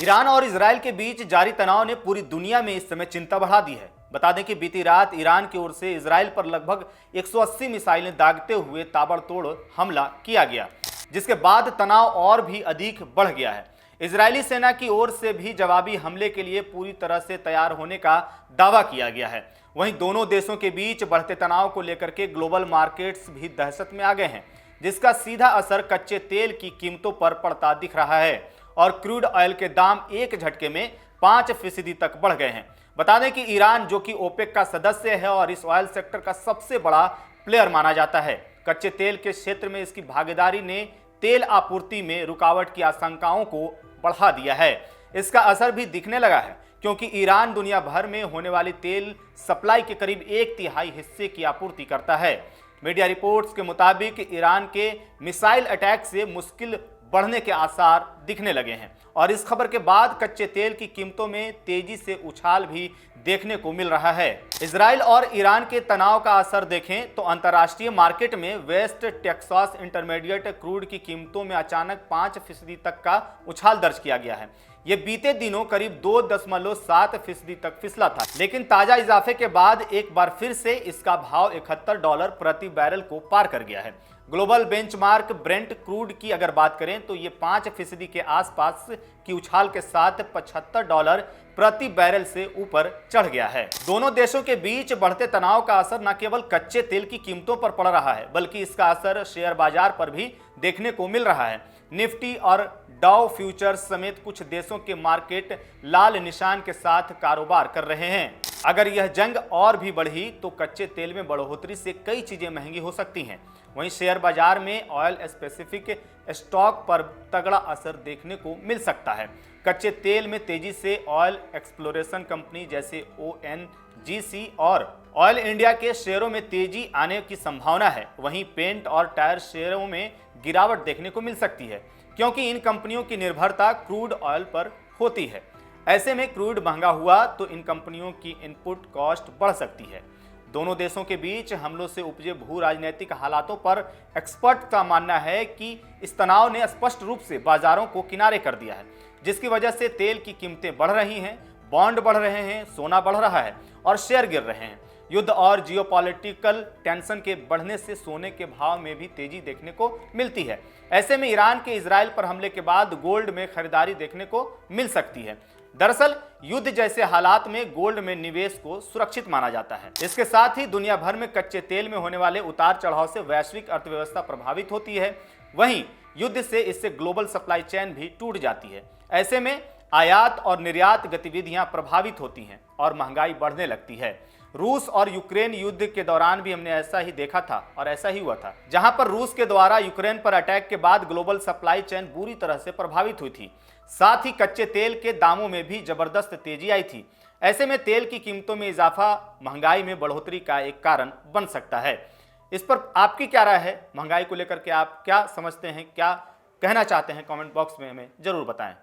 Iran और Israel के बीच जारी तनाव ने पूरी दुनिया में इस समय चिंता बढ़ा दी है। बता दें कि बीती रात ईरान की ओर से इजराइल पर लगभग 180 मिसाइलें दागते हुए ताबड़तोड़ हमला किया गया, जिसके बाद तनाव और भी अधिक बढ़ गया है। इजरायली सेना की ओर से भी जवाबी हमले के लिए पूरी तरह से तैयार होने का दावा किया गया है। वहीं दोनों देशों के बीच बढ़ते तनाव को लेकर के ग्लोबल मार्केट्स भी दहशत में आ गए हैं, जिसका सीधा असर कच्चे तेल की कीमतों पर पड़ता दिख रहा है और क्रूड ऑयल के दाम एक झटके में 5% तक बढ़ गए हैं। बता दें कि ईरान, जो कि ओपेक का सदस्य है और इस ऑयल सेक्टर का सबसे बड़ा प्लेयर माना जाता है, कच्चे तेल के क्षेत्र में इसकी भागीदारी ने तेल आपूर्ति में रुकावट की आशंकाओं को बढ़ा दिया है। इसका असर भी दिखने लगा है, क्योंकि ईरान दुनिया भर में होने वाली तेल सप्लाई के करीब 1/3 हिस्से की आपूर्ति करता है। मीडिया रिपोर्ट्स के मुताबिक ईरान के मिसाइल अटैक से मुश्किल बढ़ने के आसार दिखने लगे हैं और इस खबर के बाद कच्चे तेल की कीमतों में तेजी से उछाल भी देखने को मिल रहा है। इजराइल और ईरान के तनाव का असर देखें तो अंतर्राष्ट्रीय मार्केट में वेस्ट टेक्सास इंटरमीडिएट क्रूड की कीमतों में अचानक 5% तक का उछाल दर्ज किया गया है। ये बीते दिनों करीब 2.7% तक फिसला था, लेकिन ताजा इजाफे के बाद एक बार फिर से इसका भाव $71 प्रति बैरल को पार कर गया है। ग्लोबल बेंचमार्क ब्रेंट क्रूड की अगर बात करें तो ये 5% के आसपास की उछाल के साथ $75 प्रति बैरल से ऊपर चढ़ गया है। दोनों देशों के बीच बढ़ते तनाव का असर न केवल कच्चे तेल की कीमतों पर पड़ रहा है, बल्कि इसका असर शेयर बाजार पर भी देखने को मिल रहा है। निफ्टी और डाउ फ्यूचर्स समेत कुछ देशों के मार्केट लाल निशान के साथ कारोबार कर रहे हैं। अगर यह जंग और भी बढ़ी तो कच्चे तेल में बढ़ोतरी से कई चीजें महंगी हो सकती हैं। वहीं शेयर बाजार में ऑयल स्पेसिफिक स्टॉक पर तगड़ा असर देखने को मिल सकता है। कच्चे तेल में तेजी से ऑयल एक्सप्लोरेशन कंपनी जैसे ONGC और ऑयल इंडिया के शेयरों में तेजी आने की संभावना है। वहीं पेंट और टायर शेयरों में गिरावट देखने को मिल सकती है, क्योंकि इन कंपनियों की निर्भरता क्रूड ऑयल पर होती है। ऐसे में क्रूड महंगा हुआ तो इन कंपनियों की इनपुट कॉस्ट बढ़ सकती है। दोनों देशों के बीच हमलों से उपजे भू राजनीतिक हालातों पर एक्सपर्ट का मानना है कि इस तनाव ने स्पष्ट रूप से बाजारों को किनारे कर दिया है, जिसकी वजह से तेल की कीमतें बढ़ रही हैं, बॉन्ड बढ़ रहे हैं, सोना बढ़ रहा है और शेयर गिर रहे हैं। युद्ध और जियोपॉलिटिकल टेंशन के बढ़ने से सोने के भाव में भी तेजी देखने को मिलती है। ऐसे में ईरान के इजराइल पर हमले के बाद गोल्ड में खरीदारी देखने को मिल सकती है। दरअसल युद्ध जैसे हालात में गोल्ड में निवेश को सुरक्षित माना जाता है। इसके साथ ही दुनिया भर में कच्चे तेल में होने वाले उतार चढ़ाव से वैश्विक अर्थव्यवस्था प्रभावित होती है। वहीं युद्ध से इससे ग्लोबल सप्लाई चेन भी टूट जाती है। ऐसे में आयात और निर्यात गतिविधियां प्रभावित होती हैं और महंगाई बढ़ने लगती है। रूस और यूक्रेन युद्ध के दौरान भी हमने ऐसा ही देखा था और ऐसा ही हुआ था, जहां पर रूस के द्वारा यूक्रेन पर अटैक के बाद ग्लोबल सप्लाई चेन बुरी तरह से प्रभावित हुई थी। साथ ही कच्चे तेल के दामों में भी जबरदस्त तेजी आई थी। ऐसे में तेल की कीमतों में इजाफा महंगाई में बढ़ोतरी का एक कारण बन सकता है। इस पर आपकी क्या राय है? महंगाई को लेकर के आप क्या समझते हैं, क्या कहना चाहते हैं? कमेंट बॉक्स में हमें जरूर बताएं।